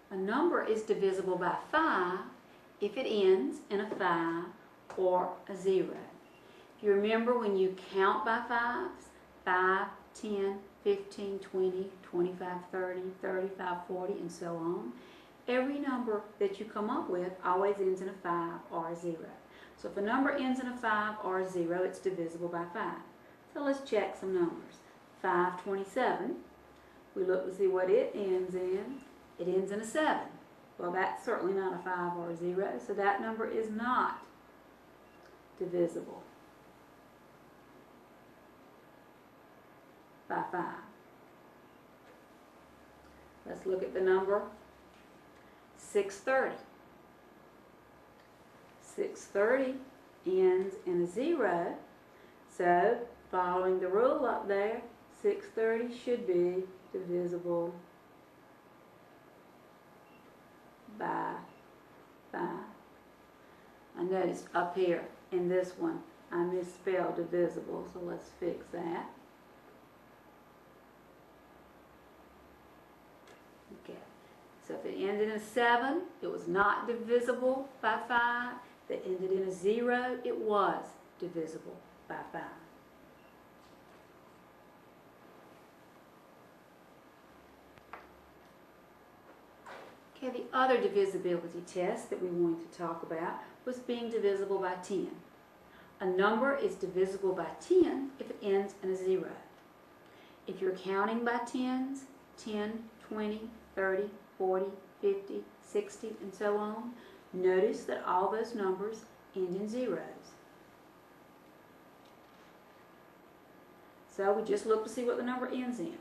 A number is divisible by 5 if it ends in a 5 or a 0. If you remember when you count by 5s, 5, 10, 15, 20, 25, 30, 35, 40, and so on, every number that you come up with always ends in a 5 or a 0. So if a number ends in a 5 or a 0, it's divisible by 5. So let's check some numbers. 527, we look to see what it ends in. It ends in a 7. Well, that's certainly not a 5 or a 0, so that number is not divisible by 5. Let's look at the number 630. 630 ends in a 0, so following the rule up there, 630 should be divisible by 5. I noticed up here in this one I misspelled divisible, so let's fix that. Okay, so if it ended in a 7, it was not divisible by 5. If it ended in a 0, it was divisible by 5. Okay, the other divisibility test that we wanted to talk about was being divisible by 10. A number is divisible by 10 if it ends in a 0. If you're counting by tens, 10, 20, 30, 40, 50, 60, and so on, notice that all those numbers end in zeros. So we just look to see what the number ends in.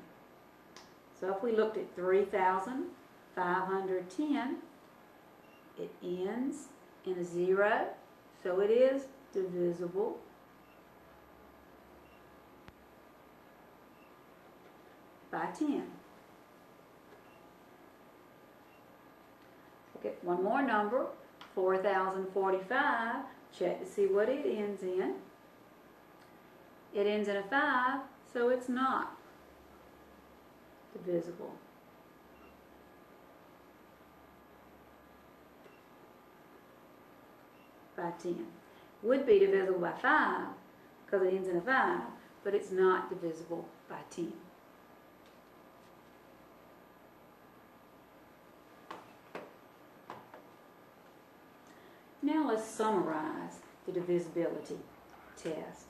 So if we looked at 3,510, it ends in a 0, so it is divisible by 10. Look at one more number, 4,045. Check to see what it ends in. It ends in a 5, so it's not divisible by 10. Would be divisible by 5 because it ends in a 5, but it's not divisible by 10. Now let's summarize the divisibility test.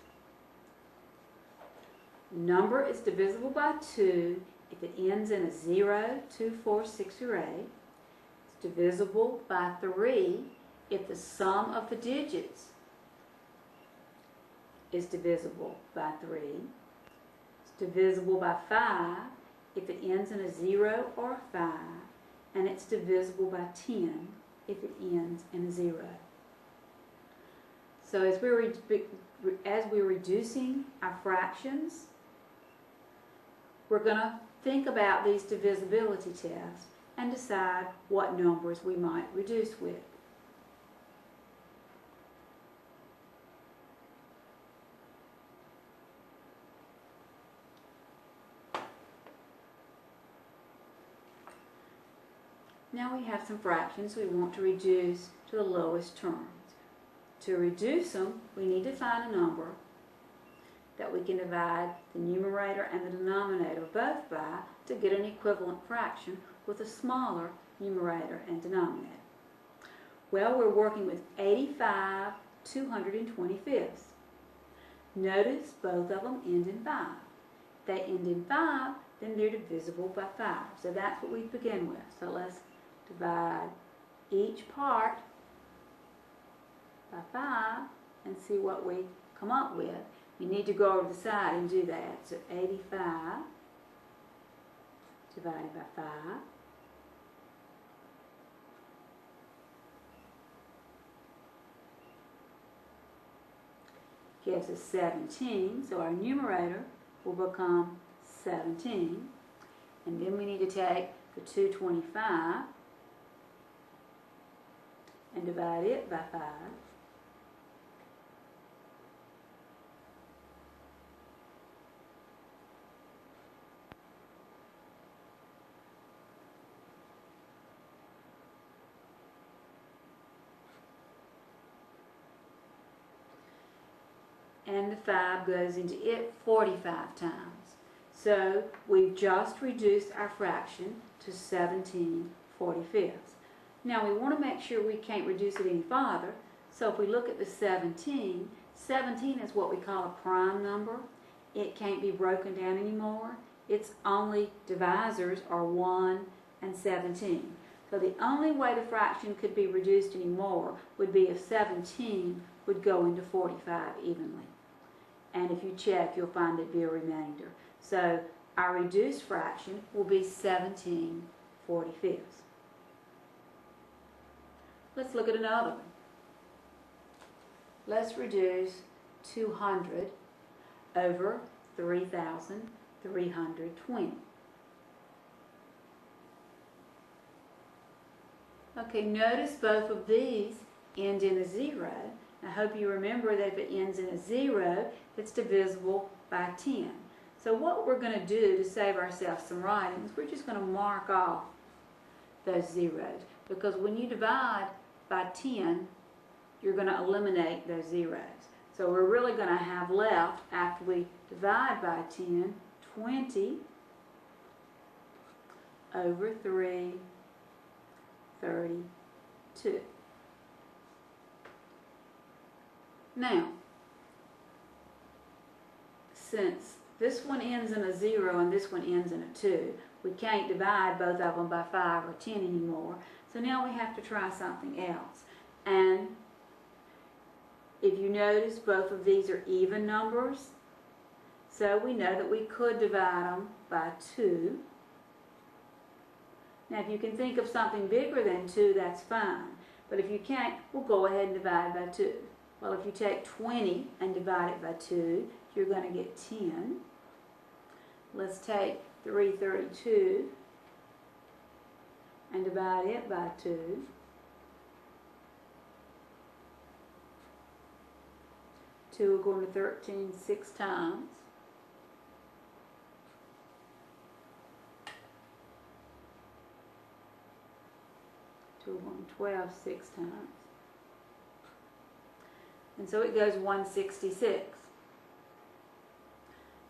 Number is divisible by 2 if it ends in a 0, 2, 4, 6, or 8. It's divisible by 3 if the sum of the digits is divisible by 3. It's divisible by 5 if it ends in a 0 or a 5. And it's divisible by 10 if it ends in a 0. So as we're reducing our fractions, we're going to think about these divisibility tests and decide what numbers we might reduce with. Now we have some fractions we want to reduce to the lowest terms. To reduce them, we need to find a number that we can divide the numerator and the denominator both by to get an equivalent fraction with a smaller numerator and denominator. Well, we're working with 85 225ths. Notice both of them end in 5. If they end in 5, then they're divisible by 5. So that's what we begin with. So let's divide each part by 5 and see what we come up with. You need to go over the side and do that. So 85 divided by 5 gives us 17. So our numerator will become 17. And then we need to take the 225 and divide it by 5. and the 5 goes into it 45 times. So we've just reduced our fraction to 17/45. Now we want to make sure we can't reduce it any farther, so if we look at the 17, 17 is what we call a prime number. It can't be broken down anymore. Its only divisors are 1 and 17. So the only way the fraction could be reduced anymore would be if 17 would go into 45 evenly. And if you check, you'll find there'd be a remainder. So our reduced fraction will be 17/45. Let's look at another one. Let's reduce 200 over 3,320. Okay, notice both of these end in a 0. I hope you remember that if it ends in a 0, it's divisible by 10. So what we're going to do to save ourselves some writing is we're just going to mark off those zeros, because when you divide by 10, you're going to eliminate those zeros. So we're really going to have left, after we divide by 10, 20 over 332. Now, since this one ends in a 0 and this one ends in a 2, we can't divide both of them by 5 or 10 anymore. So now we have to try something else. And if you notice, both of these are even numbers. So we know that we could divide them by 2. Now if you can think of something bigger than 2, that's fine. But if you can't, we'll go ahead and divide by 2. Well, if you take 20 and divide it by 2, you're going to get 10. Let's take 332 and divide it by 2. 2 will go into 13 6 times. Two will go into 12 6 times. And so it goes 166.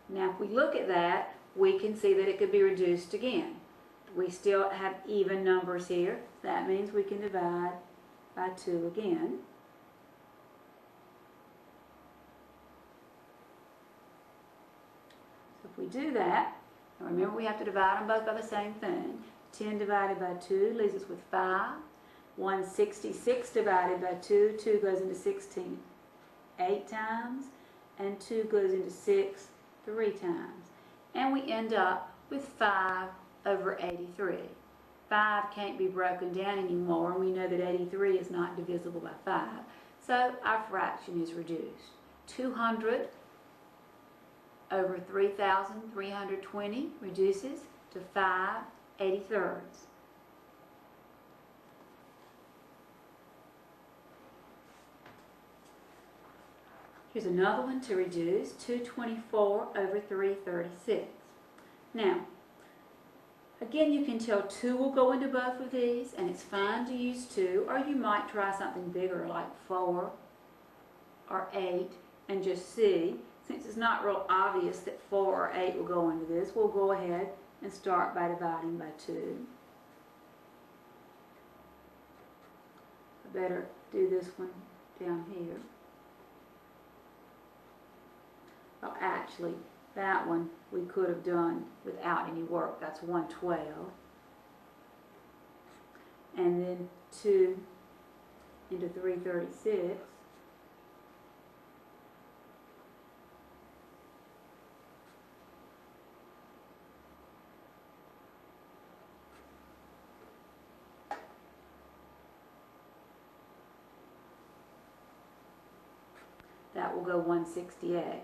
Now if we look at that, we can see that it could be reduced again. We still have even numbers here. That means we can divide by 2 again. So if we do that, now remember we have to divide them both by the same thing. 10 divided by 2 leaves us with 5. 166 divided by 2, 2 goes into 16 8 times, and 2 goes into 6 3 times. And we end up with 5 over 83. 5 can't be broken down anymore, and we know that 83 is not divisible by 5. So our fraction is reduced. 200 over 3,320 reduces to 5/83. Here's another one to reduce, 224 over 336. Now, again, you can tell 2 will go into both of these, and it's fine to use 2, or you might try something bigger like 4 or 8 and just see. Since it's not real obvious that 4 or 8 will go into this, we'll go ahead and start by dividing by 2. I better do this one down here. Well, actually, that one we could have done without any work. That's 112. And then 2 into 336. That will go 168.